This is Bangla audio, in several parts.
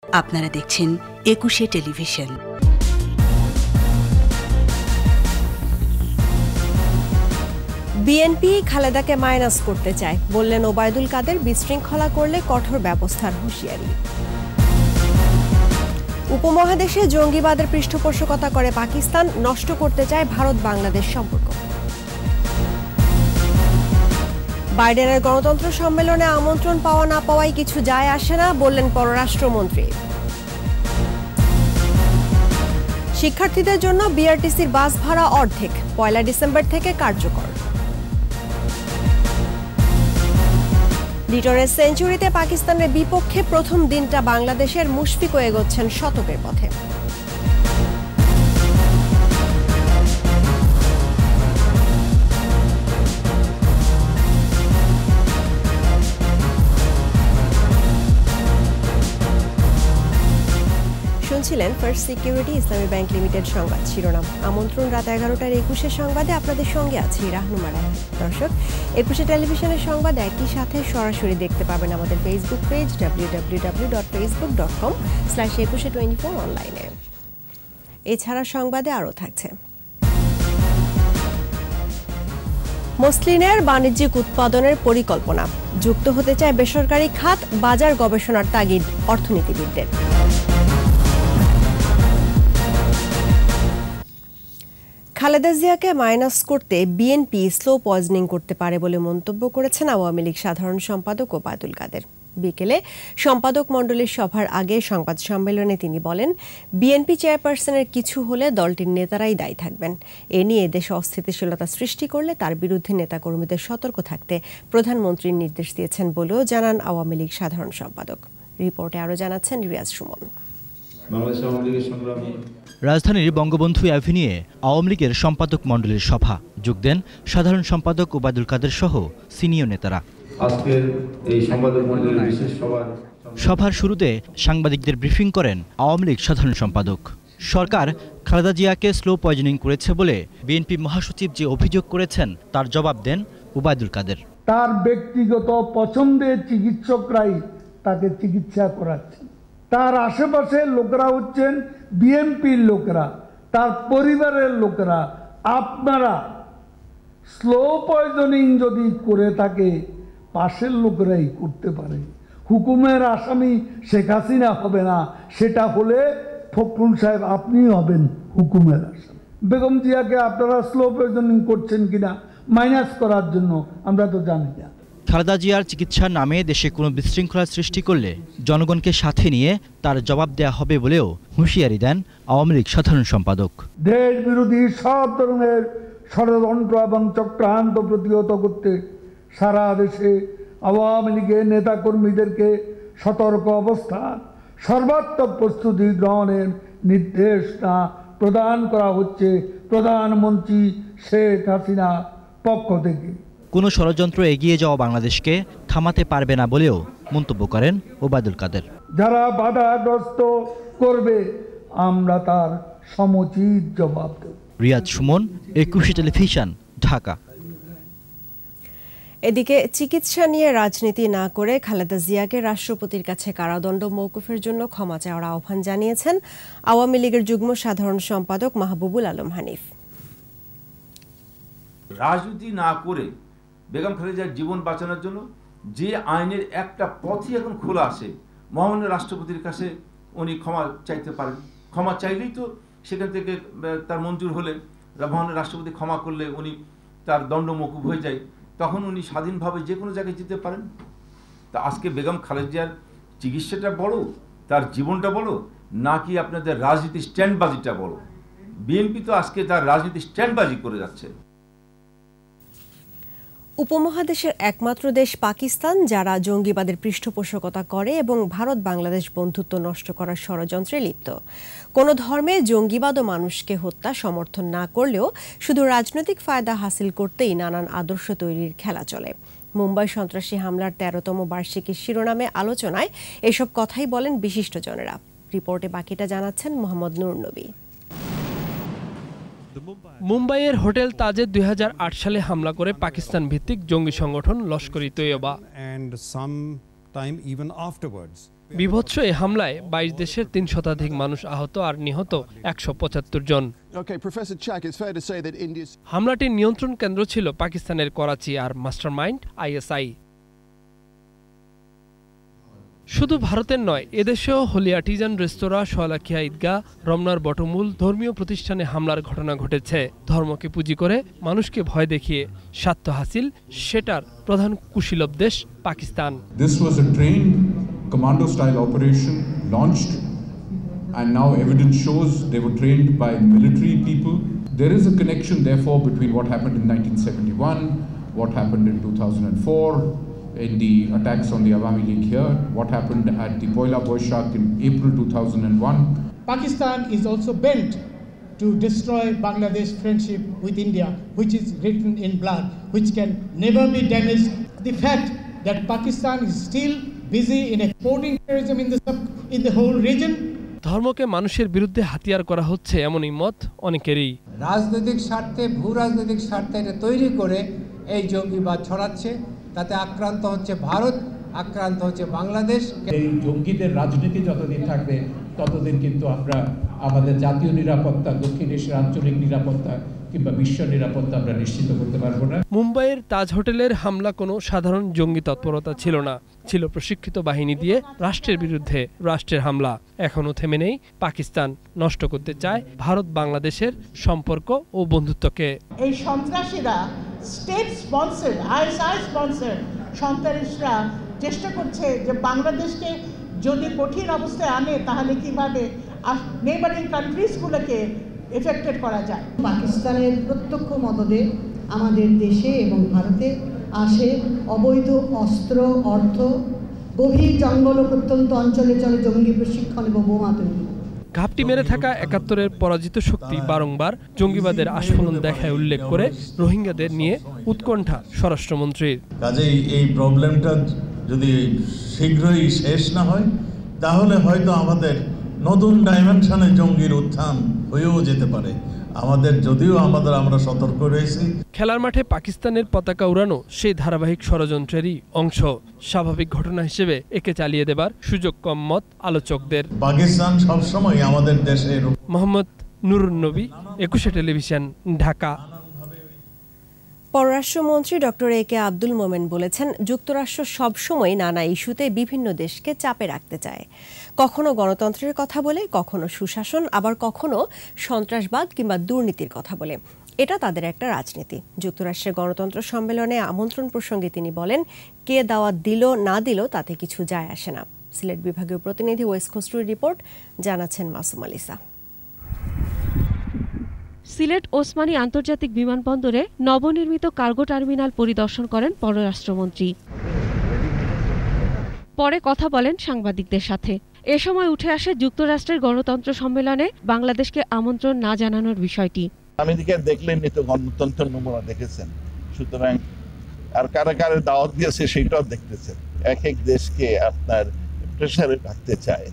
আপনারা দেখছেন একুশে টেলিভিশন। বিএনপি খালেদাকে মাইনাস করতে চায়, বললেন ওবায়দুল কাদের। বিশৃঙ্খলা করলে কঠোর ব্যবস্থার হুঁশিয়ারি। উপমহাদেশে জঙ্গিবাদের পৃষ্ঠপোষকতা করে পাকিস্তান, নষ্ট করতে চায় ভারত বাংলাদেশ সম্পর্ক। বাইডেনের গণতন্ত্র সম্মেলনে আমন্ত্রণ পাওয়া না পাওয়ায় কিছু যায় আসে না, বললেন পররাষ্ট্রমন্ত্রী। শিক্ষার্থীদের জন্য বিআরটিসির বাস ভাড়া অর্ধেক, 1 ডিসেম্বর থেকে কার্যকর। লিটনের সেঞ্চুরিতে পাকিস্তানের বিপক্ষে প্রথম দিনটা বাংলাদেশের, মুশফিকও এগোচ্ছেন শতকের পথে। শুনছিলেন ফার্স্ট সিকিউরিটি ইসলামী ব্যাংক লিমিটেড সংবাদ শিরোনাম। আমন্ত্রণ রাত 11টার 21 সংবাদে আপনাদের সঙ্গে আছি রাহনুমা রায়। দর্শক, 21 টেলিভিশনের সংবাদ একই সাথে সরাসরি দেখতে পাবেন আমাদের ফেসবুক পেজ www.facebook.com/2124 অনলাইনে। এছাড়া সংবাদে আরও থাকছে: মসলিনের বাণিজ্যিক উৎপাদনের পরিকল্পনা, যুক্ত হতে চায় বেসরকারি খাত, বাজার গবেষণার তাগিদ অর্থনীতিবিদদের। খালেদা জিয়াকে মাইনাস করতে বিএনপি স্লো পয়জনিং করতে পারে বলে মন্তব্য করেছেন আওয়ামী লীগ সাধারণ সম্পাদক ওবায়দুল কাদের। বিকেলে সম্পাদক মণ্ডলীর সভার আগে সংবাদ সম্মেলনে তিনি বলেন, বিএনপি চেয়ারপারসনের কিছু হলে দলটির নেতারাই দায়ী থাকবেন। এ নিয়ে দেশে অস্থিতিশীলতা সৃষ্টি করলে তার বিরুদ্ধে নেতাকর্মীদের সতর্ক থাকতে প্রধানমন্ত্রীর নির্দেশ দিয়েছেন বলেও জানান আওয়ামী লীগ সাধারণ সম্পাদক। রিপোর্টে আরও জানাচ্ছেন রিয়াজ সুমন। রাজধানীর বঙ্গবন্ধু অ্যাভিনিউয়ে আওয়ামী লীগের সম্পাদক মণ্ডলীর সভা, যোগ দেন সাধারণ সম্পাদক ওবায়দুল কাদের সহ সিনিয়র নেতারা। আজকের এই সম্পাদক মণ্ডলীর বিশেষ সভার শুরুতে সাংবাদিকদের ব্রিফিং করেন আওয়ামী লীগ সাধারণ সম্পাদক। সরকার খালেদা জিয়াকে স্লো পয়জনিং করেছে বলে বিএনপি মহাসচিব যে অভিযোগ করেছেন তার জবাব দেন ওবায়দুল কাদের। তার ব্যক্তিগত পছন্দের চিকিৎসকরাই তাকে চিকিৎসা করাচ্ছেন। তার আশেপাশের লোকেরা হচ্ছেন বিএনপির লোকেরা, তার পরিবারের লোকেরা। আপনারা স্লো পয়জনিং যদি করে থাকে, পাশের লোকেরাই করতে পারে। হুকুমের আসামি শেখ হাসিনা হবে না, সেটা হলে ফখরুল সাহেব আপনিই হবেন হুকুমের আসামি। বেগম জিয়াকে আপনারা স্লো পয়জনিং করছেন কিনা মাইনাস করার জন্য আমরা তো জানি না। খালেদা জিয়ার চিকিৎসার নামে দেশে কোনো বিশৃঙ্খলা সৃষ্টি করলে জনগণকে সাথে নিয়ে তার জবাব দেয়া হবে বলেও হুঁশিয়ারি দেন আওয়ামী লীগ সাধারণ সম্পাদক। দেশ বিরোধী সব ধরনের ষড়যন্ত্র এবং চক্রান্ত প্রতিহত করতে সারা দেশে আওয়ামী লীগের নেতাকর্মীদেরকে সতর্ক অবস্থান, সর্বাত্মক প্রস্তুতি গ্রহণের নির্দেশনা প্রদান করা হচ্ছে প্রধানমন্ত্রী শেখ হাসিনার পক্ষ থেকে। কোনো ষড়যন্ত্র এগিয়ে যাওয়া বাংলাদেশকে থামাতে পারবে না বলেও মন্তব্য করেন ওবায়দুল কাদের। যারা বাধাগ্রস্ত করবে, আমরা তার সমুচিত জবাব দেব। রিয়াজ সুমন, একুশে টেলিভিশন, ঢাকা। এদিকে চিকিৎসা নিয়ে রাজনীতি না করে খালেদা জিয়াকে রাষ্ট্রপতির কাছে কারাদণ্ড মওকুফের জন্য ক্ষমা চাওয়ার আহ্বান জানিয়েছেন আওয়ামী লীগের যুগ্ম সাধারণ সম্পাদক মাহবুবুল আলম হানিফ। রাজনীতি না করে বেগম খালেদার জীবন বাঁচানোর জন্য যে আইনের একটা পথই এখন খোলা আছে, মহামান্য রাষ্ট্রপতির কাছে উনি ক্ষমা চাইতে পারেন। ক্ষমা চাইলেই তো সেখান থেকে তার মঞ্জুর হলে, মহামান্য রাষ্ট্রপতি ক্ষমা করলে উনি তার দণ্ড মওকুফ হয়ে যায়, তখন উনি স্বাধীনভাবে যে কোনো জায়গায় যেতে পারেন। তা আজকে বেগম খালেদার চিকিৎসাটা বড়, তার জীবনটা বড়, নাকি আপনাদের রাজনীতি স্ট্যান্ডবাজিটা বড়? বিএনপি তো আজকে তার রাজনীতি স্ট্যান্ডবাজি করে যাচ্ছে। উপমহাদেশের একমাত্র দেশ পাকিস্তান, যারা জঙ্গিবাদের পৃষ্ঠপোষকতা করে এবং ভারত বাংলাদেশ বন্ধুত্ব নষ্ট করার ষড়যন্ত্রে লিপ্ত। কোনো ধর্মে জঙ্গিবাদ ও মানুষকে হত্যা সমর্থন না করলেও শুধু রাজনৈতিক ফায়দা হাসিল করতেই নানান আদর্শ তৈরির খেলা চলে। মুম্বাই সন্ত্রাসী হামলার 13তম বার্ষিকীর শিরোনামে আলোচনায় এসব কথাই বলেন বিশিষ্টজনেরা। রিপোর্টে বাকিটা জানাচ্ছেন মোহাম্মদ নূর নবী। মুম্বাইয়ের হোটেল তাজে 2008 সালে হামলা করে পাকিস্তান ভিত্তিক জঙ্গি সংগঠন লস্কর-ই-তৈয়বা। বিভৎস এই হামলায় ২২ দেশের ৩ শতাধিক মানুষ আহত আর নিহত ১৭৫ জন। হামলাটির নিয়ন্ত্রণ কেন্দ্র ছিল পাকিস্তানের করাচি আর মাস্টারমাইন্ড ISI। শুধু ভারতের নয়, এদেশেও হোলি আর্টিজান রেস্তোরাঁ, শোলাকিয়া ঈদগাহ, রমনার বটমূল ধর্মীয় প্রতিষ্ঠানে হামলার ঘটনা ঘটেছে। ধর্মকে পুঁজি করে মানুষকে ভয় দেখিয়ে স্বার্থ হাসিল, সেটার প্রধান কুশীলব দেশ Pakistan. This was a trained commando style operation launched, and now evidence shows they were trained by military people. There is a connection therefore between what happened in 1971, what happened in 2004 in the attacks on the Awami League here, what happened at the Poila Boishak in April 2001. Pakistan is also bent to destroy Bangladesh friendship with India, which is written in blood, which can never be damaged. The fact that Pakistan is still busy in exporting terrorism in the whole region. ধর্মকে মানুষের বিরুদ্ধে হাতিয়ার করা হচ্ছে এমনই মত অনেকেরই। রাজনৈতিক স্বার্থে, ভূ রাজনৈতিক স্বার্থে এটা তৈরি করে এই জঙ্গিবাদ ছড়াচ্ছে। তাতে আক্রান্ত হচ্ছে ভারত, আক্রান্ত হচ্ছে বাংলাদেশ। এই জঙ্গিদের রাজনীতি যতদিন থাকবে ততদিন কিন্তু আমরা আমাদের জাতীয় নিরাপত্তা, দক্ষিণ এশিয়ার আঞ্চলিক নিরাপত্তা কিংবা বিশ্ব নিরাপত্তা আমরা নিশ্চিত করতে পারবো না। মুম্বাইয়ের তাজ হোটেলের হামলা কোনো সাধারণ জঙ্গি তৎপরতা ছিল না, ছিল প্রশিক্ষিত বাহিনী দিয়ে রাষ্ট্রের বিরুদ্ধে রাষ্ট্রের হামলা। এখনও থেমে নেই পাকিস্তান, নষ্ট করতে চায় ভারত বাংলাদেশের সম্পর্ক ও বন্ধুত্বকে। এই সন্ত্রাসীরা স্টেট স্পন্সর্ড, ISI স্পন্সর্ড সন্ত্রাসীরা চেষ্টা করছে যে বাংলাদেশকে যদি কঠিন অবস্থায় আনে তাহলে কিভাবে নেইবারিং কান্ট্রিজগুলোকে এফেক্টেড করা যায়। পাকিস্তানের প্রত্যক্ষ মদদে আমাদের দেশে এবং ভারতে আসে অবৈধ অস্ত্র, অর্থ, গভীর জঙ্গল ও প্রত্যন্ত অঞ্চলে চলে জঙ্গি প্রশিক্ষণ এবং বোমা তৈরি। ঘাপটি মেরে থাকা ৭১-এর পরাজিত শক্তি বারংবার জঙ্গিবাদের আস্ফলন দেখায় উল্লেখ করে রোহিঙ্গাদের নিয়ে উৎকণ্ঠা স্বরাষ্ট্রমন্ত্রীর। কাজেই এই প্রবলেমটা যদি শীঘ্রই শেষ না হয় তাহলে হয়তো আমাদের নতুন ডাইমেনশনে জঙ্গির উত্থান হয়েও যেতে পারে। যদিও আমরা সতর্ক রয়েছি। খেলার মাঠে পাকিস্তানের পতাকা উড়ানো সেই ধারাবাহিক ষড়যন্ত্রেরই অংশ। স্বাভাবিক ঘটনা হিসেবে একে চালিয়ে দেবার সুযোগ কম মত আলোচকদের। পাকিস্তান সবসময় আমাদের দেশের। মোহাম্মদ নুরুন নবী, একুশে টেলিভিশন, ঢাকা। পররাষ্ট্রমন্ত্রী ডক্টর AK আব্দুল মোমেন বলেছেন, যুক্তরাষ্ট্র সবসময় নানা ইস্যুতে বিভিন্ন দেশকে চাপে রাখতে চায়। কখনো গণতন্ত্রের কথা বলে, কখনো সুশাসন, আবার কখনো সন্ত্রাসবাদ কিংবা দুর্নীতির কথা বলে। এটা তাদের একটা রাজনীতি। যুক্তরাষ্ট্রের গণতন্ত্র সম্মেলনে আমন্ত্রণ প্রসঙ্গে তিনি বলেন, কে দাওয়াত দিল না দিল তাতে কিছু যায় আসে না। সিলেট বিভাগীয় প্রতিনিধি ওয়েস খসরুর রিপোর্ট, জানাচ্ছেন মাসুম আলিসা। সিলেট ওসমানী আন্তর্জাতিক বিমানবন্দরে নবনির্মিত কার্গো টার্মিনাল পরিদর্শন করেন পররাষ্ট্রমন্ত্রী। পরে কথা বলেন সাংবাদিকদের সাথে। এ সময় উঠে আসে যুক্তরাষ্ট্রের গণতন্ত্র সম্মেলনে বাংলাদেশকে আমন্ত্রণ না জানানোর বিষয়টি। আমেরিকা দেখলেন তো গণতন্ত্রের নমুনা দেখেছেন, সুতরাং আর কারা কারা দাওয়াত দিয়েছে সেটাও দেখতেছেন। এক এক দেশকে আপনার প্রেসারে রাখতে চায়,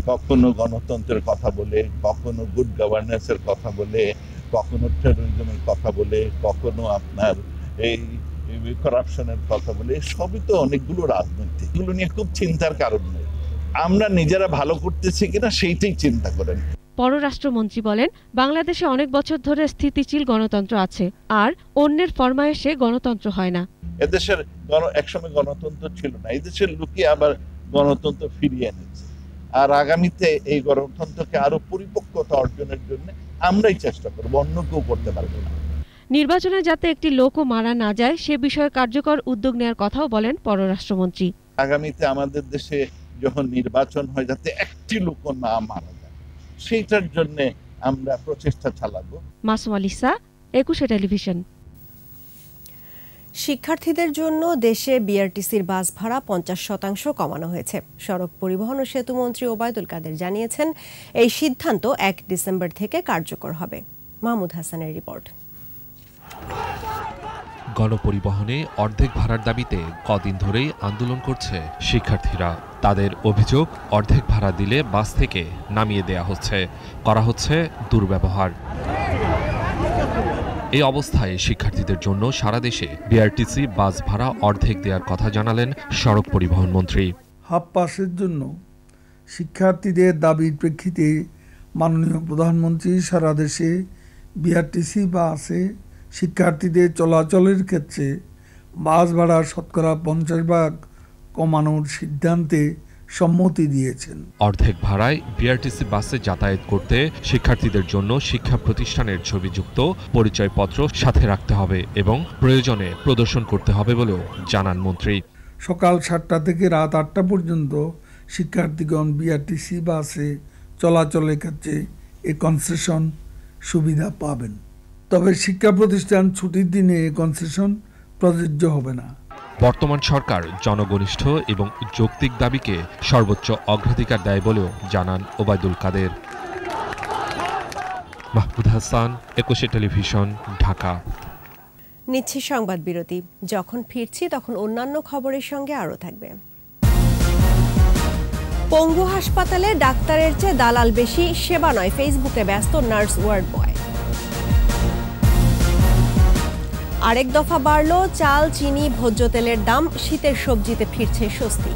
কখনো গণতন্ত্রের কথা বলে, কখনো গুড গভর্নেন্সের কথা বলে, কখনো টেরোরিজমের কথা বলে, কখনো আপনার এই করাপশনের কথা বলে। সবই তো অনেকগুলো রাজনৈতিক, এগুলো নিয়ে খুব চিন্তার কারণ নেই। আমরা নিজেরা ভালো করতেছি কিনা সেইটাই চিন্তা করেন। পররাষ্ট্রমন্ত্রী বলেন, বাংলাদেশে অনেক বছর ধরে স্থিতিশীল গণতন্ত্র আছে, আর অন্যের ফরমায়েশে গণতন্ত্র হয় না। এদেশের একসময় গণতন্ত্র ছিল না, এদেশের লোকে আবার গণতন্ত্র ফিরিয়ে এনেছে। আর আগামীতে এই গণতন্ত্রকে আরো পরিপক্কতা অর্জনের জন্য আমরাই চেষ্টা করব, অন্য কেউ করতে পারবে না। নির্বাচনে যাতে একটি লোকও মারা না যায় সে বিষয়ে কার্যকর উদ্যোগ নেওয়ার কথাও বলেন পররাষ্ট্রমন্ত্রী। আগামীতে আমাদের দেশে যখন নির্বাচন হয় যাতে একটি লোকও না মারা যায়, সেইটার জন্য আমরা প্রচেষ্টা চালাবো। মাসুম আলিসা, একুশে টেলিভিশন। শিক্ষার্থীদের জন্য দেশে বিআরটিসির বাস ভাড়া 50% কমানো হয়েছে। সড়ক পরিবহন ও সেতুমন্ত্রী ওবায়দুল কাদের জানিয়েছেন, এই সিদ্ধান্ত 1 ডিসেম্বর থেকে কার্যকর হবে। মাহমুদ হাসানের রিপোর্ট। গণপরিবহনে অর্ধেক ভাড়ার দাবিতে কদিন ধরেই আন্দোলন করছে শিক্ষার্থীরা। তাদের অভিযোগ, অর্ধেক ভাড়া দিলে বাস থেকে নামিয়ে দেয়া হচ্ছে, করা হচ্ছে দুর্ব্যবহার। এই অবস্থায় শিক্ষার্থীদের জন্য সারা দেশে বিআরটিসি বাস ভাড়া অর্ধেক দেওয়ার কথা জানালেন সড়ক পরিবহন মন্ত্রী। হাফ পাসের জন্য শিক্ষার্থীদের দাবির প্রেক্ষিতে মাননীয় প্রধানমন্ত্রী সারা দেশে বিআরটিসি বাসে শিক্ষার্থীদের চলাচলের ক্ষেত্রে বাস ভাড়া শতকরা 50% কমানোর সিদ্ধান্তে সম্মতি দিয়েছেন। অর্ধেক ভাড়ায় বিআরটিসি বাসে যাতায়াত করতে শিক্ষার্থীদের জন্য শিক্ষা প্রতিষ্ঠানের ছবিযুক্ত পরিচয়পত্র সাথে রাখতে হবে এবং প্রয়োজনে প্রদর্শন করতে হবে বলেও জানান মন্ত্রী। সকাল 7টা থেকে রাত 8টা পর্যন্ত শিক্ষার্থীগণ বিআরটিসি বাসে চলাচলের ক্ষেত্রে এই কনসেশন সুবিধা পাবেন। তবে শিক্ষা প্রতিষ্ঠান ছুটির দিনে এই কনসেশন প্রযোজ্য হবে না। বর্তমান সরকার জনঘনিষ্ঠ এবং যৌক্তিক দাবিকে সর্বোচ্চ অগ্রাধিকার দেয় বলেও জানান ওবায়দুল কাদের। মাহমুদ হাসান, একুশে টেলিভিশন, ঢাকা। নিচ্ছি সংবাদ বিরতি। যখন ফিরছি তখন অন্যান্য খবরের সঙ্গে আরও থাকবে। পঙ্গু হাসপাতালে ডাক্তারের চেয়ে দালাল বেশি, সেবা নয় ফেসবুকে ব্যস্ত নার্স ওয়ার্ড বয়। আরেক দফা বাড়ল চাল, চিনি, ভোজ্য তেলের দাম, শীতের সবজিতে ফিরছে স্বস্তি।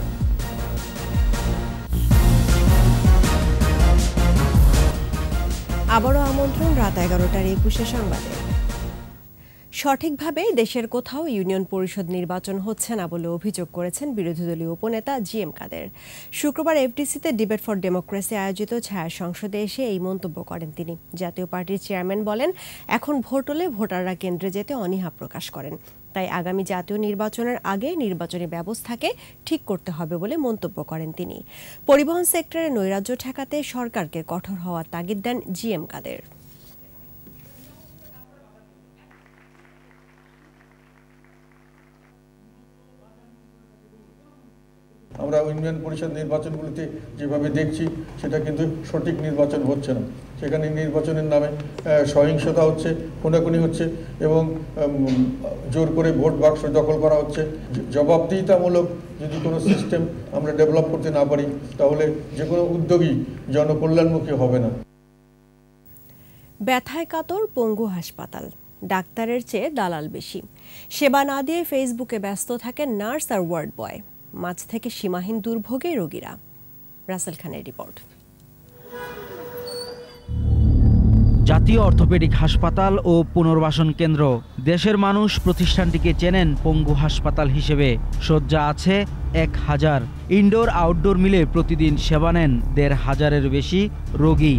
আবারও আমন্ত্রণ রাত 11টার 21 সংবাদে। সঠিকভাবে দেশের কোথাও ইউনিয়ন পরিষদ নির্বাচন হচ্ছে না বলে অভিযোগ করেছেন বিরোধী দলীয় উপনেতা জিএম কাদের। শুক্রবার এফডিসিতে ডিবেট ফর ডেমোক্রেসি আয়োজিত ছায়া সংসদে এসে এই মন্তব্য করেন তিনি। জাতীয় পার্টির চেয়ারম্যান বলেন, এখন ভোট হলে ভোটাররা কেন্দ্রে যেতে অনীহা প্রকাশ করেন, তাই আগামী জাতীয় নির্বাচনের আগে নির্বাচনী ব্যবস্থাকে ঠিক করতে হবে বলে মন্তব্য করেন তিনি। পরিবহন সেক্টরে নৈরাজ্য ঠেকাতে সরকারকে কঠোর হওয়ার তাগিদ দেন জিএম কাদের। আমরা ইউনিয়ন পরিষদ নির্বাচনগুলিতে যেভাবে দেখছি সেটা কিন্তু সঠিক নির্বাচন হচ্ছে না। সেখানে নির্বাচনের নামে সহিংসতা হচ্ছে, খুনাখুনি হচ্ছে এবং জোর করে ভোট বাক্স দখল করা হচ্ছে। জবাবদিহিতামূলক যদি কোনো সিস্টেম আমরা ডেভেলপ করতে না পারি তাহলে যে কোনো উদ্যোগই জনকল্যাণমুখী হবে না। ব্যথায় কাতর পঙ্গু হাসপাতাল, ডাক্তারের চেয়ে দালাল বেশি, সেবা না দিয়ে ফেসবুকে ব্যস্ত থাকেন নার্স আর ওয়ার্ড বয়। মাঝ থেকে সীমাহীন দুর্ভোগে রোগীরা। রাসেল খানের রিপোর্ট। জাতীয় অর্থোপেডিক হাসপাতাল ও পুনর্বাসন কেন্দ্র। দেশের মানুষ প্রতিষ্ঠানটিকে চেনেন পঙ্গু হাসপাতাল হিসেবে। শয্যা আছে 1000, ইনডোর আউটডোর মিলে প্রতিদিন সেবা নেন 1500-এর বেশি রোগী।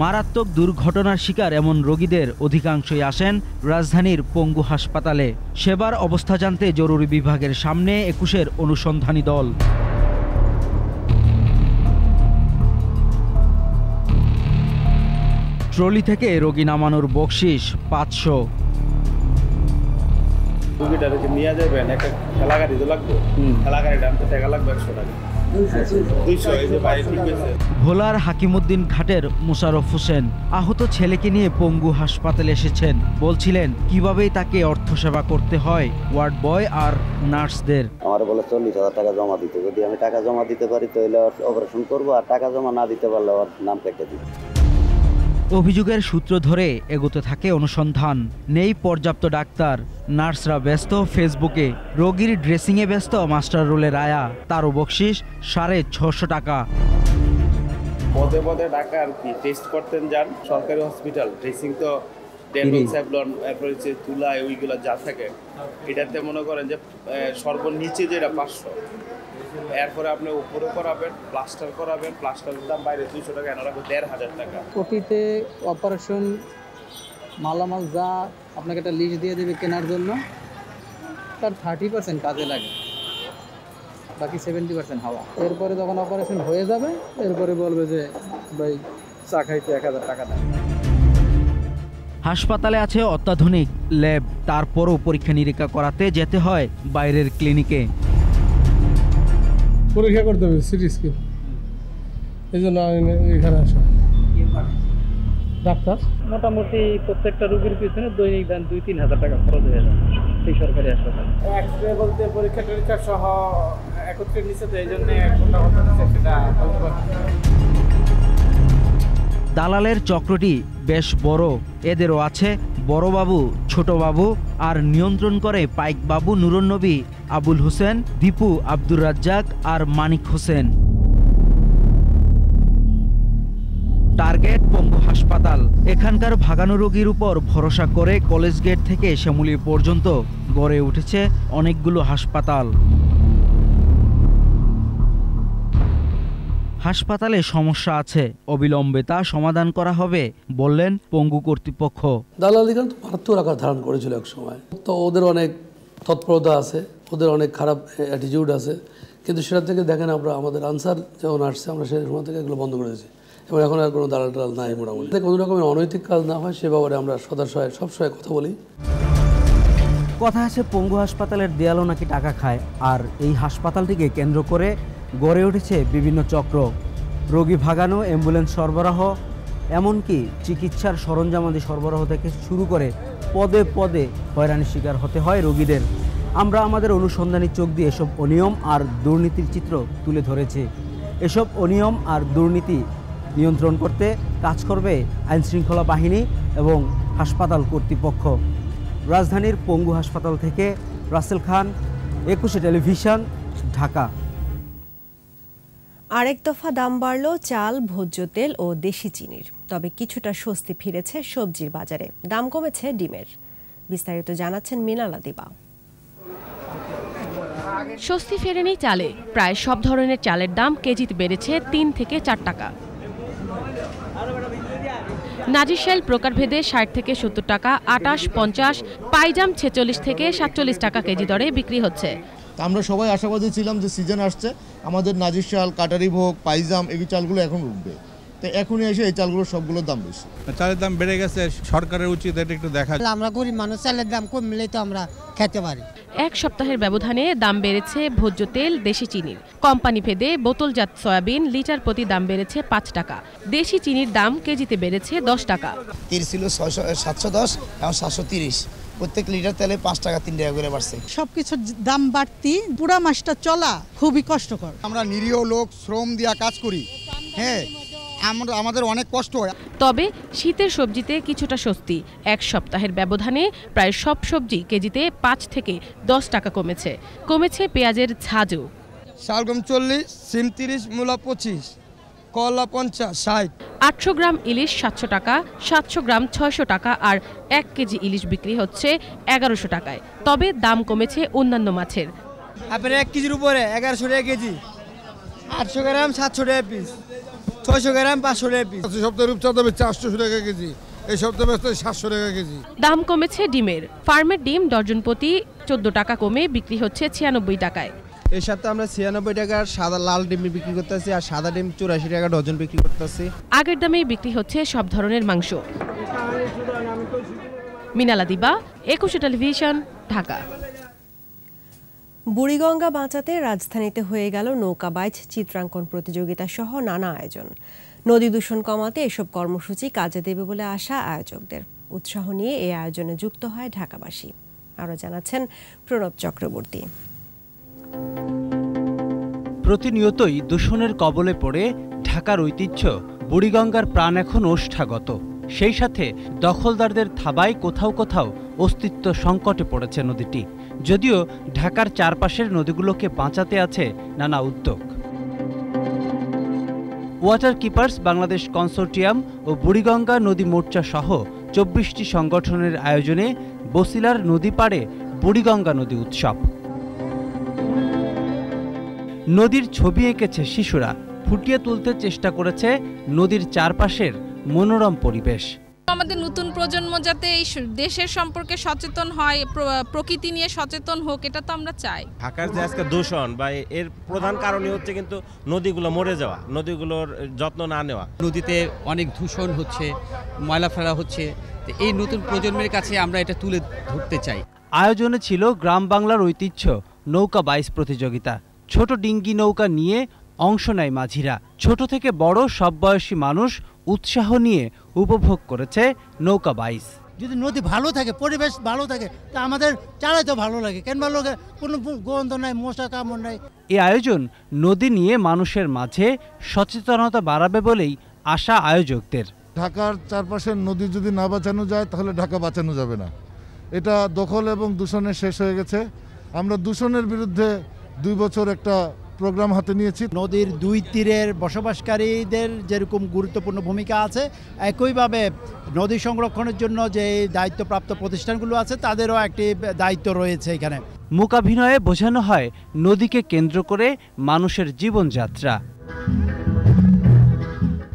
মারাত্মক দুর্ঘটনার শিকার এমন রোগীদের অধিকাংশই আসেন রাজধানীর পঙ্গু হাসপাতালে। সেবার অবস্থা জানতে জরুরি বিভাগের সামনে 21-এর অনুসন্ধানী দল। ট্রলি থেকে রোগী নামানোর বকশিশ 500। রোগীটাকে নিয়ে যাবেন, একটা ঠেলা গাড়ি তো লাগবে, ঠেলা গাড়িটা আনতে টাকা লাগবে 100 টাকা। ভোলার হাকিমউদ্দিন ঘাটের মোশাররফ হোসেন আহত ছেলেকে নিয়ে পঙ্গু হাসপাতালে এসেছেন। বলছিলেন কিভাবেই তাকে অর্থ সেবা করতে হয় ওয়ার্ড বয় আর নার্সদের। আমার বলে 40,000 টাকা জমা দিতে, যদি আমি টাকা জমা দিতে পারি তাহলে অপারেশন করবো, আর টাকা জমা না দিতে পারলে ওর নাম কেটে দিব। অভিযোগের সূত্র ধরে এগোতে থাকে অনুসন্ধান। নেই পর্যাপ্ত ডাক্তার, নার্সরা ব্যস্ত ফেসবুকে, রোগীর ড্রেসিংয়ে ব্যস্ত মাস্টার রোলের আয়া, তারও বকশিশ 650 টাকা। পদে পদে টাকা আর কি টেস্ট করতেন যান সরকারি হসপিটাল, ড্রেসিং তো ডেন্টাল স্যাভলন, এরপর হচ্ছে তুলা, ওইগুলো যা থাকে এটাতে মনে করেন যে সর্বনিচে যেটা 500, এরপরে আপনি উপরে করাবেন, প্লাস্টার করাবেন, প্লাস্টারের দাম বাইরে 200 টাকা, এনে রাখবেন 1500 টাকা। ওটিতে অপারেশন মালামাল যা আপনাকে একটা লিস্ট দিয়ে দেবে কেনার জন্য, তার 30% কাজে লাগে, বাকি 70% হাওয়া। এরপরে যখন অপারেশন হয়ে যাবে এরপরে বলবে যে ভাই চা খাইতে 1000 টাকা দেন। হাসপাতালে আছে অত্যাধুনিক ল্যাব, তারপরও পরীক্ষা নিরীক্ষা করাতে যেতে হয় বাইরের ক্লিনিকে। পরীক্ষা করতে হবে সিটি স্ক্যান, এই জন্য এখানে আসা। ডাক্তার মোটামুটি প্রত্যেকটা রোগীর পিছনে দৈনিক দান 2-3 হাজার টাকা খরচ হয়ে যায় এই সরকারি হাসপাতালে। এক্সরে বলতে পরীক্ষা টরীক্ষা সহ একত্রে নিচ্ছে, তো এই জন্য কোনটা কথা নিচ্ছে সেটা বলতে পারছি। দালালের চক্রটি বেশ বড়, এদেরও আছে বড়বাবু, ছোটবাবু, আর নিয়ন্ত্রণ করে পাইকবাবু নুরুন্নবী আবুল হোসেন, দীপু, আব্দুর রাজ্জাক আর মানিক হোসেন। টার্গেট পঙ্গু হাসপাতাল। এখানকার ভাগানো রোগীর উপর ভরসা করে কলেজ গেট থেকে শ্যামলী পর্যন্ত গড়ে উঠেছে অনেকগুলো হাসপাতাল। হাসপাতালে সমস্যা আছে, অবিলম্বে তা সমাধান করা হবে বললেন পঙ্গু কর্তৃপক্ষ। দালালিগণ তো মারাত্মক আকার ধারণ করেছিল এক সময়, তো ওদের অনেক তৎপরতা আছে, ওদের অনেক খারাপ অ্যাটিটিউড আছে, কিন্তু সেটা থেকে দেখেন আমরা আমাদের আনসার যখন আসছে আমরা সেই সময় থেকে এগুলো বন্ধ করে দিয়েছি এবং এখন আর কোনো দালাল টালাল নাই। মোটামুটি কোনো রকমের অনৈতিক কাজ না হয় সে ব্যাপারে আমরা সবসময় কথা বলি। কথা আছে পঙ্গু হাসপাতালের দেয়ালও নাকি টাকা খায়, আর এই হাসপাতালটিকে কেন্দ্র করে গড়ে উঠেছে বিভিন্ন চক্র। রোগী ভাগানো, অ্যাম্বুলেন্স সরবরাহ, এমনকি চিকিৎসার সরঞ্জামাদি সরবরাহ থেকে শুরু করে পদে পদে হয়রানির শিকার হতে হয় রোগীদের। আমরা আমাদের অনুসন্ধানী চোখ দিয়ে এসব অনিয়ম আর দুর্নীতির চিত্র তুলে ধরেছি। এসব অনিয়ম আর দুর্নীতি নিয়ন্ত্রণ করতে কাজ করবে আইনশৃঙ্খলা বাহিনী এবং হাসপাতাল কর্তৃপক্ষ। রাজধানীর পঙ্গু হাসপাতাল থেকে রাসেল খান, 21 টেলিভিশন, ঢাকা। আরেক দফা দাম বাড়ল চাল, ভোজ্য তেল ও দেশি চিনির। তবে কিছুটা স্বস্তি ফিরেছে সবজির বাজারে, দাম কমেছে ডিমের। বিস্তারিত জানাচ্ছেন মিনালা দিবা। স্বস্তি ফেরেনি চালে। প্রায় সব ধরনের চালের দাম কেজিতে বেড়েছে 3 থেকে 4 টাকা। নাজিরশাইল প্রকারভেদে 60 থেকে 70 টাকা, 28, 50, পাইজাম 46 থেকে 47 টাকা কেজি দরে বিক্রি হচ্ছে। আমরা সবাই আশাবাদী ছিলাম যে সিজন আসছে, আমাদের নাজিরশাল, কাটারি ভোগ, পাইজাম এই চালগুলো এখন উঠবে, তো এখনই এসে এই চালগুলোর সবগুলোর দাম বেশি। চালের দাম বেড়ে গেছে, সরকারের উচিত এটা একটু দেখা। আমরা গরিব মানুষ, চালের দাম কমলে তো আমরা খেতে পারি। এক সপ্তাহের ব্যবধানে দাম বেড়েছে ভোজ্য তেল, দেশি চিনির। কোম্পানি ভেদে বোতলজাত সয়াবিন লিটার প্রতি দাম বেড়েছে 5 টাকা। দেশি চিনির দাম কেজিতে বেড়েছে 10 টাকা। তেল ছিল 710, এখন 730। প্রত্যেক লিটার তেলে 5 টাকা 3 টাকা করে বাড়ছে। সবকিছুর দাম বাড়তি, পুরা মাসটা চলা খুবই কষ্টকর। আমরা নিরীহ লোক, শ্রম দিয়া কাজ করি, হ্যাঁ আমাদের অনেক কষ্ট হয়। তবে শীতের সবজিতে কিছুটা স্বস্তি। এক সপ্তাহের ব্যবধানে প্রায় সব সবজি কেজিতে 5 থেকে 10 টাকা কমেছে। কমেছে পেঁয়াজের ঝাঁজও। শালগম 40, সিম 30, মূলা 25, করলা 50, 60। 800 গ্রাম ইলিশ 700 টাকা, 700 গ্রাম 600 টাকা আর 1 কেজি ইলিশ বিক্রি হচ্ছে 1100 টাকায়। তবে দাম কমেছে অন্যান্য মাছের। আপনার 1 কেজির উপরে 1100 টাকা কেজি, 800 গ্রাম 700 টাকা পিস, 600 গ্রাম 500 টাকা পিস। সপ্তাহে রূপচাঁদা 400 টাকা কেজি, এই সপ্তাহে 700 টাকা কেজি। দাম কমেছে ডিমের। ফার্মের ডিম ডজন প্রতি 14 টাকা কমে বিক্রি হচ্ছে 96 টাকায়। এই সপ্তাহে আমরা 96 টাকার সাদা লাল ডিম বিক্রি করতেছি, আর সাদা ডিম 84 টাকা ডজন বিক্রি করতেছি। আগের দামেই বিক্রি হচ্ছে সব ধরনের মাংস। মিনালা দিবা, 21 টেলিভিশন, ঢাকা। বুড়িগঙ্গা বাঁচাতে রাজধানীতে হয়ে গেল নৌকা বাইচ চিত্রাঙ্কন প্রতিযোগিতা সহ নানা আয়োজন। নদী দূষণ কমাতে এসব কর্মসূচি কাজে দেবে বলে আশা আয়োজকদের। উৎসাহ নিয়ে এই আয়োজনে যুক্ত হয় ঢাকাবাসী। আরও জানাচ্ছেন প্রণব চক্রবর্তী। প্রতিনিয়তই দূষণের কবলে পড়ে ঢাকার ঐতিহ্য বুড়িগঙ্গার প্রাণ এখন ওষ্ঠাগত। সেই সাথে দখলদারদের থাবায় কোথাও কোথাও অস্তিত্ব সংকটে পড়েছে নদীটি। যদিও ঢাকার চারপাশের নদীগুলোকে বাঁচাতে আছে নানা উদ্যোগ। ওয়াটার কিপার্স বাংলাদেশ কনসোর্টিয়াম ও বুড়িগঙ্গা নদী মোর্চা সহ 24টি সংগঠনের আয়োজনে বসিলার নদী পাড়ে বুড়িগঙ্গা নদী উৎসব। নদীর ছবি এঁকেছে শিশুরা, ফুটিয়ে তুলতে চেষ্টা করেছে নদীর চারপাশের মনোরম পরিবেশ। আমাদের নতুন প্রজন্ম যাতে এই দেশের সম্পর্কে সচেতন হয়, প্রকৃতি নিয়ে সচেতন হোক, এটা তো আমরা চাই। ঢাকার যে আজকে দূষণ বা এর প্রধান কারণই হচ্ছে কিন্তু নদীগুলো মরে যাওয়া, নদীগুলোর যত্ন না নেওয়া। নদীতে অনেক দূষণ হচ্ছে, ময়লা ফেলা হচ্ছে, এই নতুন প্রজন্মের কাছে আমরা এটা তুলে ধরতে চাই। আয়োজনে ছিল গ্রাম বাংলার ঐতিহ্য নৌকা বাইচ প্রতিযোগিতা। ছোট ডিঙ্গি নৌকা নিয়ে অংশ নেয় মাঝিরা। ছোট থেকে বড় সব বয়সী মানুষ উৎসাহ নিয়ে উপভোগ করেছে নৌকা বাইচ। যদি নদী ভালো থাকে, পরিবেশ ভালো থাকে, তা আমাদের চালাইতে ভালো লাগে। কেন ভালো লাগে? কোনো গন্ধ নাই, মশা কামড় নাই। এই আয়োজন নদী নিয়ে মানুষের মাঝে সচেতনতা বাড়াবে বলেই আশা আয়োজকদের। ঢাকার চারপাশের নদী যদি না বাঁচানো যায় তাহলে ঢাকা বাঁচানো যাবে না। এটা দখল এবং দূষণে শেষ হয়ে গেছে। আমরা দূষণের বিরুদ্ধে 2 বছর একটা প্রোগ্রাম হাতে নিয়েছি। নদীর 2 তীরের বসবাসকারীদের যেরকম গুরুত্বপূর্ণ ভূমিকা আছে, একইভাবে নদী সংরক্ষণের জন্য যে দায়িত্বপ্রাপ্ত প্রতিষ্ঠানগুলো আছে তাদেরও একটি দায়িত্ব রয়েছে এখানে। মূকাভিনয়ে বোঝানো হয় নদীকে কেন্দ্র করে মানুষের জীবনযাত্রা।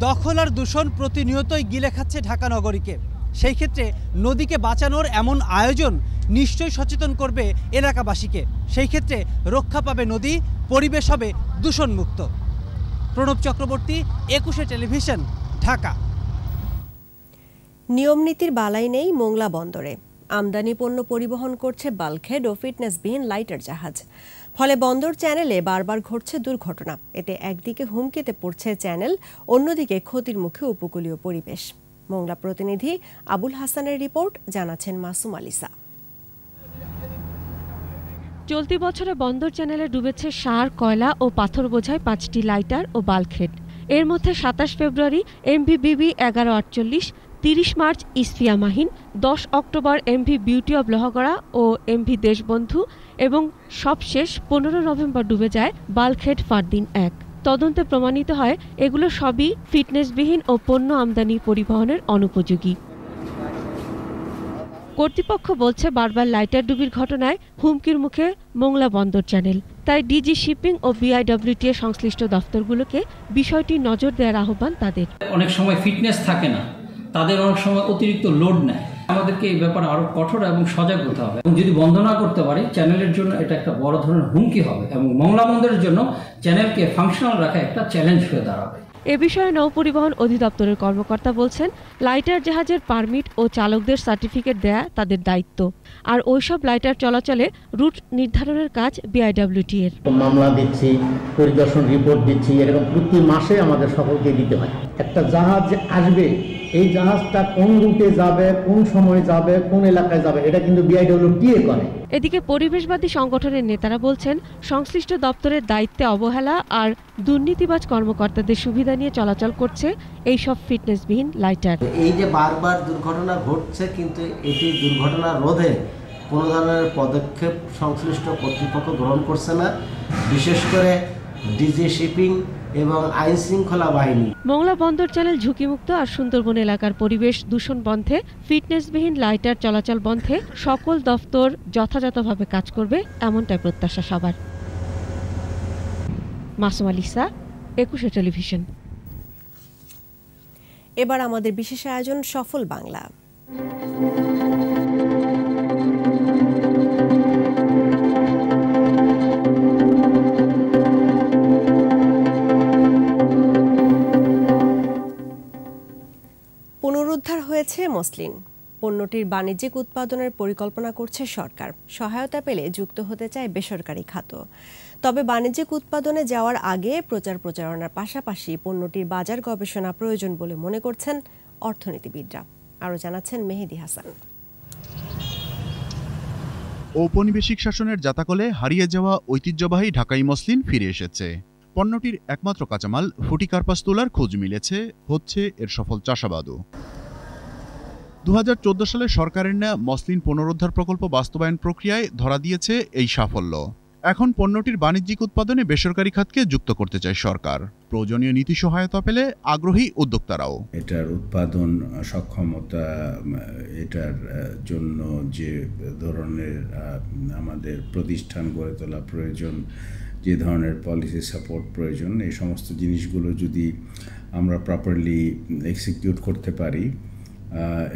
দখল আর দূষণ প্রতিনিয়তই গিলে খাচ্ছে ঢাকা নগরীকে। সেই ক্ষেত্রে নদীকে বাঁচানোর এমন আয়োজন নিশ্চয়ই সচেতন করবে এলাকাবাসীকে। সেই ক্ষেত্রে রক্ষা পাবে নদী, পরিবেশ হবে দূষণমুক্ত। প্রণব চক্রবর্তী, 21 টেলিভিশন, ঢাকা। নিয়মনীতির বালাই নেই মোংলা বন্দরে। আমদানি পণ্য পরিবহন করছে বাল্কহেড ও ফিটনেসবিহীন লাইটার জাহাজ। ফলে বন্দর চ্যানেলে বারবার ঘটছে দুর্ঘটনা। এতে একদিকে হুমকিতে পড়ছে চ্যানেল, অন্যদিকে ক্ষতির মুখে উপকূলীয় পরিবেশ। মোংলা প্রতিনিধি আবুল হাসানের রিপোর্ট, জানাচ্ছেন মাসুম আলিসা। চলতি বছরে বন্দর চ্যানেলে ডুবেছে সার, কয়লা ও পাথর বোঝাই 5টি লাইটার ও বাল্কহেড। এর মধ্যে 27 ফেব্রুয়ারি এমভি বিবি 1148, 30 March Isfia Mahin, 10 October MV beauty of Lohagara ও এমভি দেশবন্ধু এবং সবশেষ 15 নভেম্বর ডুবে যায় বাল্কহেড ফারদিন 1। তদন্তে প্রমাণিত হয় এগুলো সবই ফিটনেসবিহীন ও পণ্য আমদানি পরিবহনের অনুপযোগী। কর্তৃপক্ষ বলছে বারবার লাইটার ডুবির ঘটনায় হুমকির মুখে মোংলা বন্দর চ্যানেল। তাই ডিজি শিপিং ও বিআইডব্লিউটিএ সংশ্লিষ্ট দফতরগুলোকে বিষয়টি নজর দেওয়ার আহ্বান তাদের। অনেক সময় ফিটনেস থাকে না, তাদের অনেক সময় অতিরিক্ত লোড নেয়। আমাদেরকে এই ব্যাপারে আরো কঠোর এবং সজাগ হতে হবে এবং যদি বন্ধ না করতে পারি চ্যানেলের জন্য এটা একটা বড় ধরনের হুমকি হবে এবং মোংলা বন্দরের জন্য চ্যানেলকে ফাংশনাল রাখা একটা চ্যালেঞ্জ হয়ে দাঁড়াবে। এ বিষয়ে নৌপরিবহন অধিদপ্তরের কর্মকর্তা বলছেন, লাইটার জাহাজের পারমিট ও চালকদের সার্টিফিকেট দেয়া তাদের দায়িত্ব, আর ওইসব লাইটার চলাচলে রুট নির্ধারণের কাজ বিআইডব্লিউটি এর। মামলা দিচ্ছি, পরিদর্শন রিপোর্ট দিচ্ছি, এরকম প্রতি মাসে আমাদের সকলকে দিতে হয়। একটা জাহাজ আসবে, এই জাহাজটা কোন রুটে যাবে, কোন সময় যাবে, কোন এলাকায় যাবে, এটা কিন্তু বিআইডব্লিউটিএ করে। এদিকে পরিবেশবাদী সংগঠনের নেতারা বলছেন, সংশ্লিষ্ট দপ্তরের দায়িত্বে অবহেলা আর দুর্নীতিবাজ কর্মকর্তাদের সুবিধা নিয়ে চলাচল করছে এই সব ফিটনেসবিহীন লাইটার। এই যে বারবার দুর্ঘটনা ঘটছে, কিন্তু এটি দুর্ঘটনা রোধে কোনো ধরনের পদক্ষেপ সংশ্লিষ্ট কর্তৃপক্ষ গ্রহণ করছে না, বিশেষ করে ডিজি শিপিং এবং আইন শৃঙ্খলা বাহিনী। মোংলা বন্দর চ্যানেল ঝুঁকিমুক্ত আর সুন্দরবন এলাকার পরিবেশ দূষণ বন্ধে, ফিটনেসবিহীন লাইটার চলাচল বন্ধে সকল দফতর যথাযথভাবে কাজ করবে, এমনটাই প্রত্যাশা সবার। মাসুম আলিসা, 21 টেলিভিশন। এবার আমাদের বিশেষ আয়োজন সফল বাংলা। পুনরুদ্ধার হয়েছে মসলিন। পণ্যটির বাণিজ্যিক উৎপাদনের পরিকল্পনা করছে সরকার। সহায়তা পেলে যুক্ত হতে চায় বেসরকারি খাত। তবে বাণিজ্যিক উৎপাদনে যাওয়ার আগে প্রচারণার পাশাপাশি পণ্যটির বাজার গবেষণা প্রয়োজন বলে মনে করছেন অর্থনীতিবিদরা। আরও জানাচ্ছেন মেহেদি হাসান। ঔপনিবেশিক শাসনের জাতাকলে হারিয়ে যাওয়া ঐতিহ্যবাহী ঢাকাই মসলিন ফিরে এসেছে। পণ্যটির একমাত্র কাঁচামাল ফুটি কার্পাস তোলার খোঁজ মিলেছে, হচ্ছে এর সফল চাষাবাদও। 2014 সালে সরকারের নেয়া মসলিন পুনরুদ্ধার প্রকল্প বাস্তবায়ন প্রক্রিয়ায় ধরা দিয়েছে এই সাফল্য। এখন পণ্যটির বাণিজ্যিক উৎপাদনে বেসরকারি খাতকে যুক্ত করতে চায় সরকার। প্রয়োজনীয় নীতি সহায়তা পেলে আগ্রহী উদ্যোক্তারাও। এটার উৎপাদন সক্ষমতা, এটার জন্য যে ধরনের আমাদের প্রতিষ্ঠান গড়ে তোলা প্রয়োজন, যে ধরনের পলিসি সাপোর্ট প্রয়োজন, এই সমস্ত জিনিসগুলো যদি আমরা প্রপারলি এক্সিকিউট করতে পারি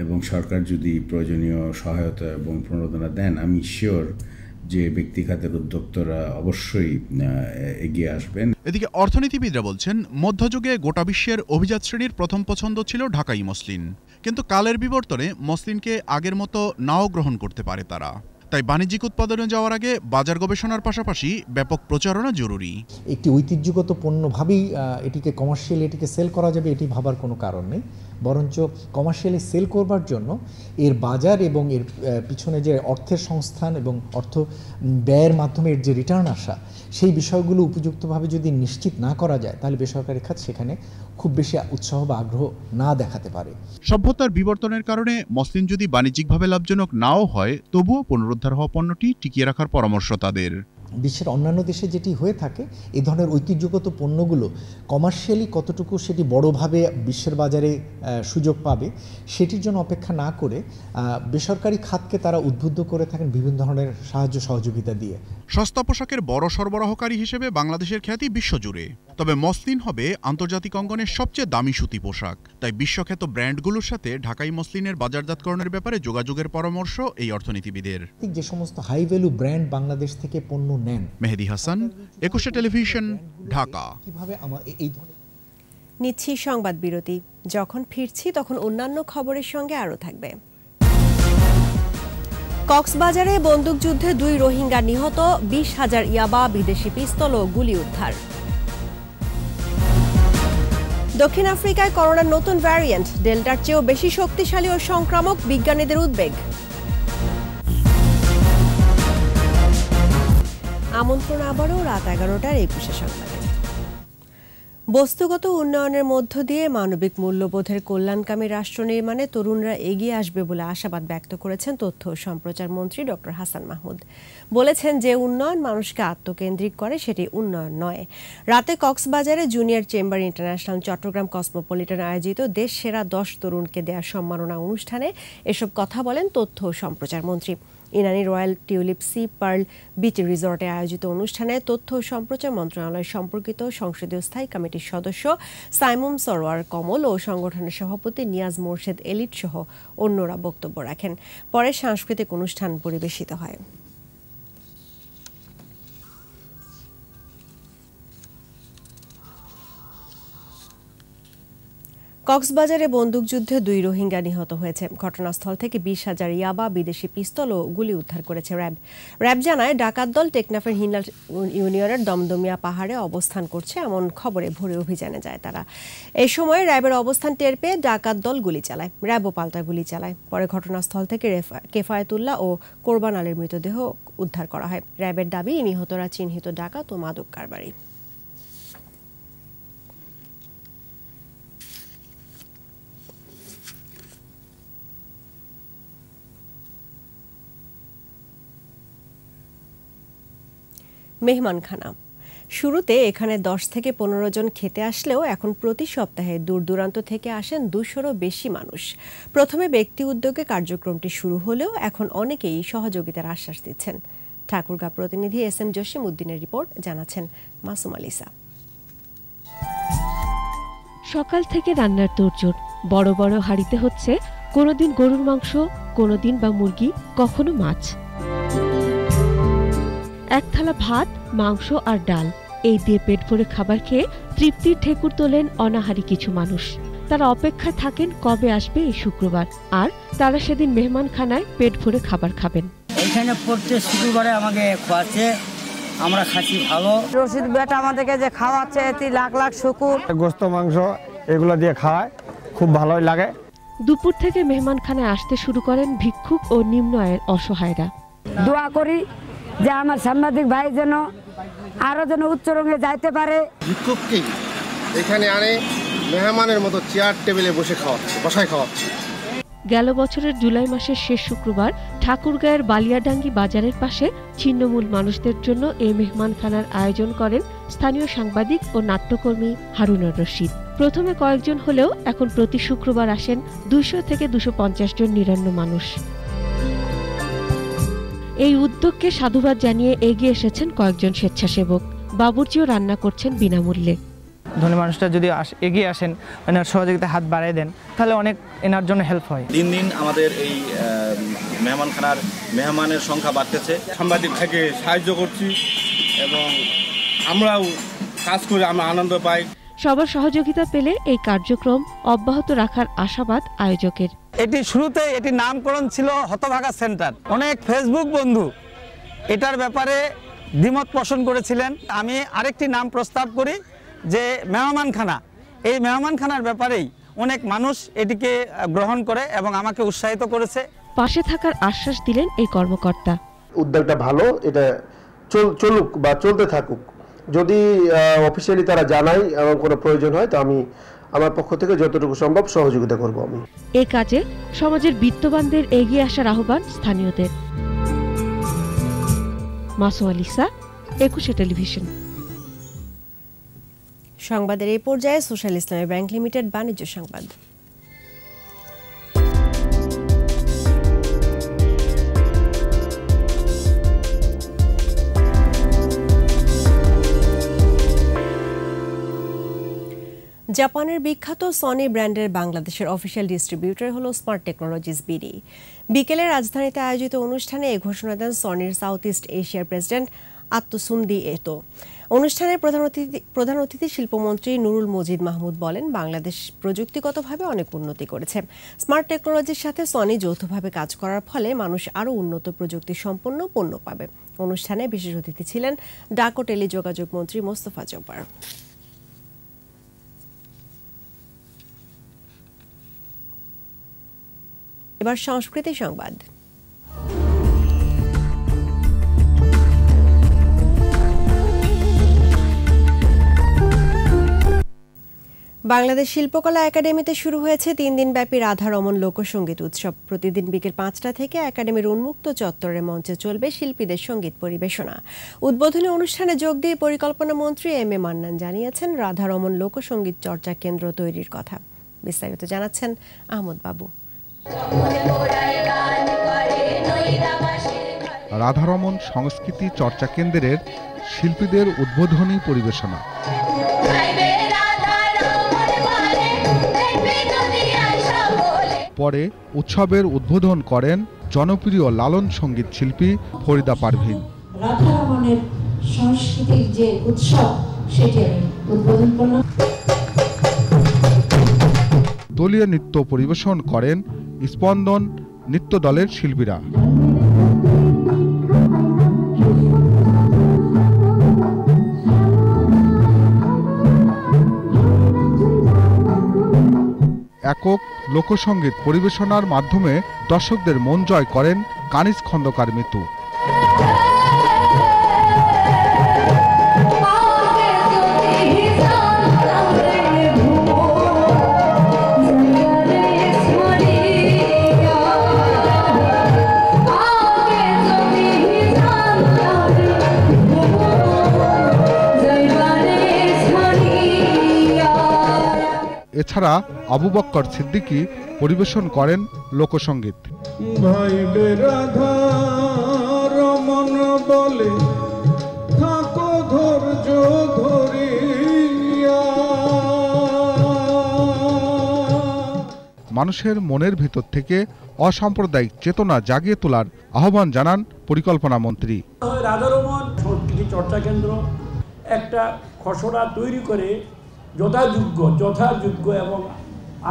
এবং সরকার যদি প্রয়োজনীয় সহায়তা এবং প্রণোদনা দেন, আমি শিওর যে ব্যক্তি খাতের উদ্যোক্তারা অবশ্যই এগিয়ে আসবেন। এদিকে অর্থনীতিবিদরা বলছেন, মধ্যযুগে গোটা বিশ্বের অভিজাত শ্রেণীর প্রথম পছন্দ ছিল ঢাকাই মসলিন, কিন্তু কালের বিবর্তনে মসলিনকে আগের মতো নাও গ্রহণ করতে পারে তারা। তাই বাণিজ্যিক উৎপাদনে যাওয়ার আগে বাজার গবেষণার পাশাপাশি ব্যাপক প্রচারণা জরুরি। একটি ঐতিহ্যগত পণ্য ভাবেই এটিকে কমার্শিয়ালি এটিকে সেল করা যাবে, এটি ভাবার কোনো কারণ নেই। বরঞ্চ কমার্শিয়ালি সেল করবার জন্য এর বাজার এবং এর পিছনে যে অর্থের সংস্থান এবং অর্থ ব্যয়ের মাধ্যমে এর যে রিটার্ন আসা, সেই বিষয়গুলো উপযুক্তভাবে যদি নিশ্চিত না করা যায়, তাহলে বেসরকারি খাত সেখানে খুব বেশি উৎসাহ বা আগ্রহ না দেখাতে পারে। সভ্যতার বিবর্তনের কারণে মসলিন যদি বাণিজ্যিকভাবে লাভজনক নাও হয়, তবুও পুনরুদ্ধার উদ্ধার হওয়া পণ্যটি টিকিয়ে রাখার পরামর্শ তাদের। বিশ্বের অন্যান্য দেশে যেটি হয়ে থাকে এই ধরনের ঐতিহ্যগত পণ্যগুলো কমার্শিয়ালি কতটুকু সেটি বড়ভাবে বিশ্বের বাজারে সুযোগ পাবে সেটির জন্য অপেক্ষা না করে বেসরকারি খাতকে তারা উদ্বুদ্ধ করে থাকেন বিভিন্ন ধরনের সাহায্য সহযোগিতা দিয়ে। সস্তা পোশাকের বড় সরবরাহকারী হিসেবে বাংলাদেশের খ্যাতি বিশ্বজুড়ে। তবে মসলিন হবে আন্তর্জাতিক অঙ্গনের সবচেয়ে দামি সুতি পোশাক। তাই বিশ্বখ্যাত ব্র্যান্ডগুলোর সাথে ঢাকাই মসলিনের বাজারজাতকরণের ব্যাপারে যোগাযোগের পরামর্শ এই অর্থনীতিবিদের। যে সমস্ত হাই ভ্যালু ব্র্যান্ড বাংলাদেশ থেকে পণ্য নেন। মেহেদী হাসান, 21 টেলিভিশন, ঢাকা। কিভাবে এই নিচ্ছি সংবাদ বিরতি। যখন ফিরছি তখন অন্যান্য খবরের সঙ্গে আরও থাকবে। কক্সবাজারে বন্দুকযুদ্ধে 2 রোহিঙ্গা নিহত, 20,000 ইয়াবা, বিদেশি পিস্তল ও গুলি উদ্ধার। দক্ষিণ আফ্রিকায় করোনার নতুন ভ্যারিয়েন্ট, ডেল্টার চেয়েও বেশি শক্তিশালী ও সংক্রামক, বিজ্ঞানীদের উদ্বেগ। আমন্ত্রণ আবারও রাত 11টার 21 সংবাদে। বস্তুগত উন্নয়নের মধ্য দিয়ে মানবিক মূল্যবোধের কল্যাণকামী রাষ্ট্র নির্মাণে তরুণরা এগিয়ে আসবে বলে আশাবাদ ব্যক্ত করেছেন তথ্য ও সম্প্রচার মন্ত্রী ডক্টর হাসান মাহমুদ। বলেছেন, যে উন্নয়ন মানুষকে আত্মকেন্দ্রিক করে সেটি উন্নয়ন নয়। রাতে কক্সবাজারে junior chamber international Chittagong cosmopolitan আয়োজিত দেশ সেরা 10 তরুণকে দেওয়া সম্মাননা অনুষ্ঠানে এসব কথা বলেন তথ্য ও সম্প্রচার মন্ত্রী। Inani royal tulip sea pearl beach রিসর্টে আয়োজিত অনুষ্ঠানে তথ্য ও সম্প্রচার মন্ত্রণালয় সম্পর্কিত সংসদীয় স্থায়ী কমিটির সদস্য সাইমুম সরোয়ার কমল ও সংগঠনের সভাপতি নিয়াজ মোর্শেদ এলিট সহ অন্যরা বক্তব্য রাখেন। পরে সাংস্কৃতিক অনুষ্ঠান পরিবেশিত হয়। কক্সবাজারে বন্দুকযুদ্ধে 2 রোহিঙ্গা নিহত হয়েছে। ঘটনাস্থল থেকে 20,000 ইয়াবা, বিদেশি পিস্তল ও গুলি উদ্ধার করেছে র্যাব। র্যাব জানায়, ডাকাত দল টেকনাফের হিন্নাল ইউনিয়নের দমদমিয়া পাহাড়ে অবস্থান করছে এমন খবরে ভোরে অভিযানে যায় তারা। এই সময় র্যাবের অবস্থান টের পেয়ে ডাকাত দল গুলি চালায়, র্যাবও পাল্টা গুলি চালায়। পরে ঘটনাস্থল থেকে কেফায়েতুল্লাহ ও কোরবান আলীর মৃতদেহ উদ্ধার করা হয়। র্যাবের দাবি, নিহতরা চিহ্নিত ডাকাত ও মাদক কারবারি। মেহমানখানা শুরুতে এখানে 10 থেকে 15 জন খেতে আসলেও এখন প্রতি সপ্তাহে দূর দূরান্ত থেকে আসেন 200-রও বেশি মানুষ। প্রথমে ব্যক্তি উদ্যোগে কার্যক্রমটি শুরু হলেও এখন অনেকেই সহযোগিতার আশ্বাস দিচ্ছেন। ঠাকুরগাঁ প্রতিনিধি SM জসিম উদ্দিনের রিপোর্ট, জানাচ্ছেন মাসুম আলিসা। সকাল থেকে রান্নার তোড়জোড়। বড় বড় হাঁড়িতে হচ্ছে কোনোদিন গরুর মাংস, কোনোদিন বা মুরগি, কখনো মাছ। এক থালা ভাত, মাংস আর ডাল, এই দিয়ে পেট ভরে খাবার খেয়ে তৃপ্তির ঠেকুর তোলেন অনাহারী কিছু মানুষ। তারা অপেক্ষায় থাকেন কবে আসবে এই শুক্রবার, আর তারা সেদিন মেহমানখানায় পেট ভরে খাবার খাবেন। এখানে প্রত্যেক শুক্রবারে আমাকে খাওয়াচ্ছে, আমরা খাচ্ছি ভালো। রশিদ বেটা আমাদেরকে যে খাওয়াচ্ছে, এতে লাখ লাখ শুকুর। গোস্ত মাংস এগুলো দিয়ে খাওয়ায়, খুব ভালোই লাগে। দুপুর থেকে মেহমানখানায় আসতে শুরু করেন ভিক্ষুক ও নিম্ন আয়ের অসহায়রা। দোয়া করি যে আমার সাংবাদিক ভাই যেন আরো যেন উচ্চ রঙে যাইতে পারে। ভিক্ষুককে এখানে আনে মেহমানের মতো চেয়ার টেবিলে বসায় খাওয়াচ্ছে। গেল বছরের জুলাই মাসের শেষ শুক্রবার ঠাকুরগাঁয়ের বালিয়াডাঙ্গি বাজারের পাশে ছিন্নমূল মানুষদের জন্য এই মেহমানখানার আয়োজন করেন স্থানীয় সাংবাদিক ও নাট্যকর্মী হারুনুর রশিদ। প্রথমে কয়েকজন হলেও এখন প্রতি শুক্রবার আসেন 200 থেকে 250 জন নিরন্ন মানুষ। এই উদ্যোগকে সাধুবাদ জানিয়ে এগিয়ে এসেছেন কয়েকজন স্বেচ্ছাসেবক। বাবুর্চিও রান্না করছেন বিনামূল্যে। ধনী মানুষটা যদি এগিয়ে আসেন, এনার সহযোগিতা হাত বাড়ায় দেন, তাহলে অনেক এনার জন্য হেল্প হয়। দিন দিন আমাদের এই মেহমানখানার মেহমানের সংখ্যা বাড়তেছে। সাংবাদিক থেকে সাহায্য করছি এবং আমরাও কাজ করে আমরা আনন্দ পাই। সবার সহযোগিতা পেলে এই কার্যক্রম অব্যাহত রাখার আশাবাদ আয়োজকের। এটি শুরুতে নামকরণ ছিল হতভাগা সেন্টার। অনেক ফেসবুক বন্ধু এটার ব্যাপারে দ্বিমত পোষণ করেছিলেন। আমি আরেকটি নাম প্রস্তাব করি যে মেহমানখানা। এই মেহমানখানার ব্যাপারেই অনেক মানুষ এটিকে গ্রহণ করে এবং আমাকে উৎসাহিত করেছে। পাশে থাকার আশ্বাস দিলেন এই কর্মকর্তা। উদ্যোগটা ভালো, এটা চলুক বা চলতে থাকুক। যদি অফিসিয়ালি তারা জানায় এবং কোনো প্রয়োজন হয়, তো আমি আমার পক্ষ থেকে যতটুকু সম্ভব সহযোগিতা করব। আমি এই কাজে সমাজের বিত্তবানদের এগিয়ে আসার আহ্বান স্থানীয়দের। মাসুয়া লিসা, একুশে টেলিভিশন। সংবাদের এই পর্যায়ে সোশ্যাল ইসলামী ব্যাংক লিমিটেড বাণিজ্য সংবাদ। জাপানের বিখ্যাত সনি ব্র্যান্ডের বাংলাদেশের অফিসিয়াল ডিস্ট্রিবিউটর হলো স্মার্ট টেকনোলজিস বিডি। বিকেলে রাজধানীতে আয়োজিত অনুষ্ঠানে এই ঘোষণা দেন সনির সাউথ ইস্ট এশিয়ার প্রেসিডেন্ট আত্মসুন্দি এতো। অনুষ্ঠানের প্রধান অতিথি শিল্পমন্ত্রী নুরুল মজিদ মাহমুদ বলেন, বাংলাদেশ প্রযুক্তিগতভাবে অনেক উন্নতি করেছে। স্মার্ট টেকনোলজির সাথে সনি যৌথভাবে কাজ করার ফলে মানুষ আরও উন্নত প্রযুক্তি সম্পন্ন পণ্য পাবে। অনুষ্ঠানে বিশেষ অতিথি ছিলেন ডাক ও টেলিযোগাযোগ মন্ত্রী মোস্তফা জব্বার। এবার সংস্কৃতি সংবাদ। বাংলাদেশ শিল্পকলা একাডেমিতে শুরু হয়েছে 3 দিনব্যাপী রাধা রমন লোকসঙ্গীত উৎসব। প্রতিদিন বিকেল 5টা থেকে একাডেমির উন্মুক্ত চত্বরের মঞ্চে চলবে শিল্পীদের সঙ্গীত পরিবেশনা। উদ্বোধনী অনুষ্ঠানে যোগ দিয়ে পরিকল্পনা মন্ত্রী এম এ মান্নান জানিয়েছেন, রাধা রমন লোকসঙ্গীত চর্চা কেন্দ্র তৈরির কথা। বিস্তারিত জানাচ্ছেন আহমদ বাবু। রাধারমন সংস্কৃতি চর্চা কেন্দ্রের শিল্পীদের উদ্বোধনী পরিবেশনা। পরে উৎসবের উদ্বোধন করেন জনপ্রিয় লালন সঙ্গীত শিল্পী ফরিদা পারভিন। রাধারমনের সাংস্কৃতিক যে উৎসব সেটি আমি উদ্বোধন করলাম। দলীয় নৃত্য পরিবেশন করেন স্পন্দন নৃত্য দলের শিল্পীরা। একক লোকসঙ্গীত পরিবেশনার মাধ্যমে দর্শকদের মন জয় করেন কানিজ খন্দকার মিতু। এছাড়া আবু বক্কর সিদ্দিকী পরিবেশন করেন লোকসঙ্গীত। মানুষের মনের ভেতর থেকে অসাম্প্রদায়িক চেতনা জাগিয়ে তোলার আহ্বান জানান পরিকল্পনা মন্ত্রী। রাধারমন সংস্কৃতি চর্চা কেন্দ্র একটা খসড়া তৈরি করে যথাযোগ্য এবং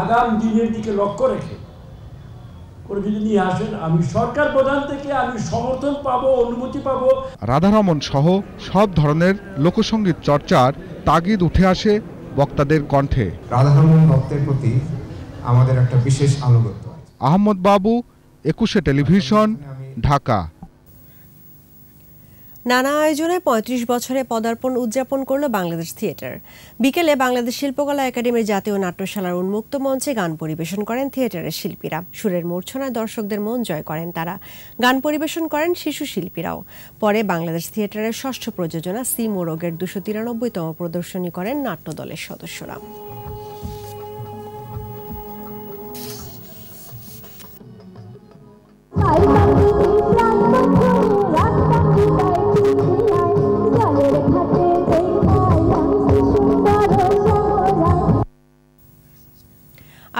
আগাম দিনের দিকে লক্ষ্য রেখে করে যদি নিয়ে আসেন, আমি সরকার প্রধান থেকে আমি সমর্থন পাবো, অনুমতি পাবো। রাধারমন সহ সব ধরনের লোকসঙ্গীত চর্চার তাগিদ উঠে আসে বক্তাদের কণ্ঠে। রাধারমন ভক্তের প্রতি আমাদের একটা বিশেষ আনুগত্য। আহমদ বাবু, একুশে টেলিভিশন, ঢাকা। নানা আয়োজনে 35 বছরে পদার্পণ উদযাপন করল বাংলাদেশ থিয়েটার। বিকেলে বাংলাদেশ শিল্পকলা একাডেমির জাতীয় নাট্যশালার উন্মুক্ত মঞ্চে গান পরিবেশন করেন থিয়েটারের শিল্পীরা। সুরের মূর্ছনায় দর্শকদের মন জয় করেন তারা। গান পরিবেশন করেন শিশু শিল্পীরাও। পরে বাংলাদেশ থিয়েটারের ষষ্ঠ প্রযোজনা সি মোরগের 293তম প্রদর্শনী করেন নাট্যদলের সদস্যরা।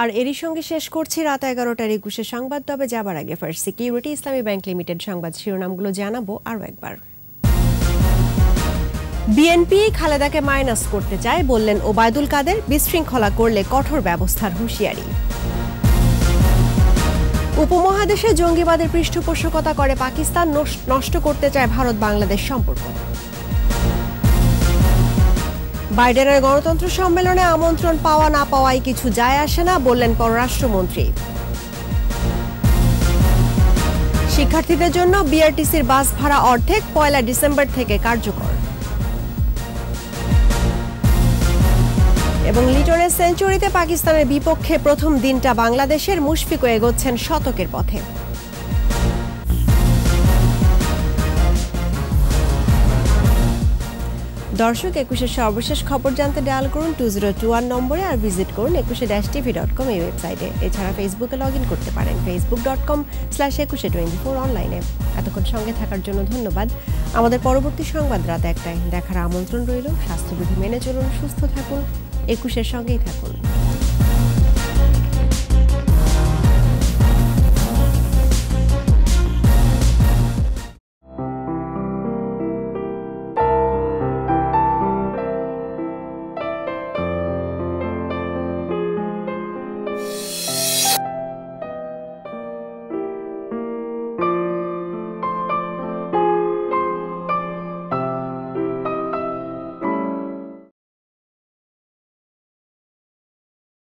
আর এরই সঙ্গে শেষ করছি রাত 11টার 21 সংবাদ। তবে যাবার আগে ফার্স্ট সিকিউরিটি ইসলামী ব্যাংক লিমিটেড সংবাদ শিরোনামগুলো জানাবো আরও একবার। বিএনপি খালেদাকে মাইনাস করতে চায়, বললেন ওবায়দুল কাদের। বিশৃঙ্খলা করলে কঠোর ব্যবস্থার হুঁশিয়ারি। উপমহাদেশে জঙ্গিবাদের পৃষ্ঠপোষকতা করে পাকিস্তান, নষ্ট করতে চায় ভারত বাংলাদেশ সম্পর্ক। বাইডেনের গণতন্ত্র সম্মেলনে আমন্ত্রণ পাওয়া না পাওয়ায় কিছু যায় আসে না, বললেন পররাষ্ট্রমন্ত্রী। শিক্ষার্থীদের জন্য বিআরটিসির বাস ভাড়া অর্ধেক, 1 ডিসেম্বর থেকে কার্যকর। এবং লিটনের সেঞ্চুরিতে পাকিস্তানের বিপক্ষে প্রথম দিনটা বাংলাদেশের। মুশফিকও এগোচ্ছেন শতকের পথে। দর্শক, একুশের সর্বশেষ খবর জানতে ডায়াল করুন 2021 নম্বরে আর ভিজিট করুন ekushe-tv.com এই ওয়েবসাইটে। এছাড়া ফেসবুকে লগ ইন করতে পারেন facebook.com/ekushe24 অনলাইনে। এতক্ষণ সঙ্গে থাকার জন্য ধন্যবাদ। আমাদের পরবর্তী সংবাদ রাত 1টায় দেখার আমন্ত্রণ রইল। স্বাস্থ্যবিধি মেনে চলুন, সুস্থ থাকুন, একুশের সঙ্গেই থাকুন।